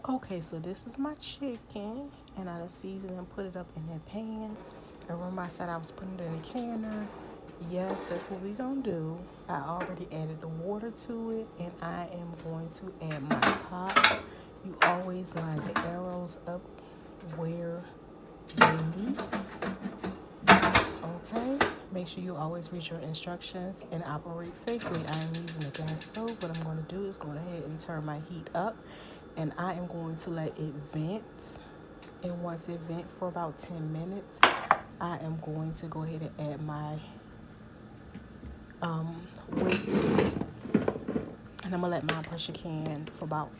Okay, so this is my chicken, and I done seasoned and put it up in that pan. And remember I said I was putting it in a canner? Yes, that's what we gonna do. I already added the water to it, and I am going to add my top. You always line the arrows up where they meet, okay? Make sure you always read your instructions and operate safely. I am using a gas stove. What I'm going to do is go ahead and turn my heat up, and I am going to let it vent. And once it vent for about 10 minutes, I am going to go ahead and add my weight to it. And I'm gonna let mine pressure can for about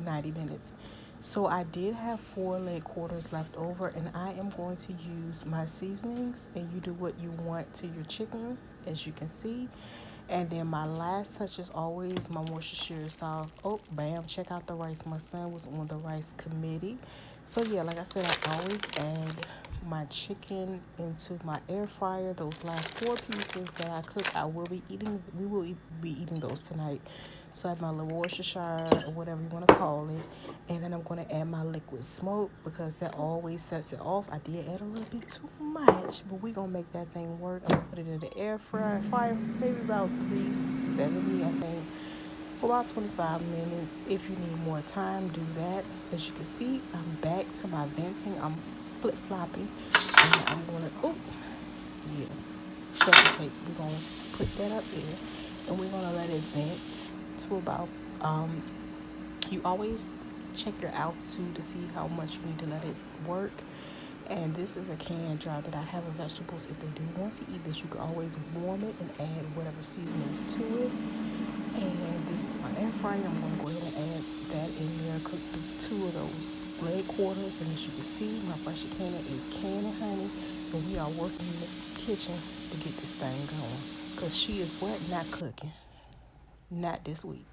90 minutes. So I did have 4 leg quarters left over, and I am going to use my seasonings, and you do what you want to your chicken, as you can see. And then my last touch is always my Worcestershire sauce. Oh, bam! Check out the rice. My son was on the rice committee, so yeah, like I said, I always add my chicken into my air fryer. Those last 4 pieces that I cook, I will be eating. We will be eating those tonight. So I have my little Worcestershire or whatever you want to call it, and then I'm going to add my liquid smoke because that always sets it off. I did add a little bit too much, but we gonna make that thing work. I'm gonna put it in the air fryer, maybe about 370, I think, for about 25 minutes. If you need more time, do that. As you can see, I'm back to my venting. I'm flip flopping, and I'm gonna, oh yeah, second tape. We're gonna put that up there, and we're gonna let it vent to about, um you always check your altitude to see how much you need to let it work. And this is a canned jar that I have of vegetables. If they do want to eat this, you can always warm it and add whatever seasonings to it. And this is my air fryer. I'm going to go ahead and add that in there. Cook two of those leg quarters. And as you can see, my fresh canner is canning, honey. And we are working in the kitchen to get this thing going. Because she is what? Not cooking. Not this week.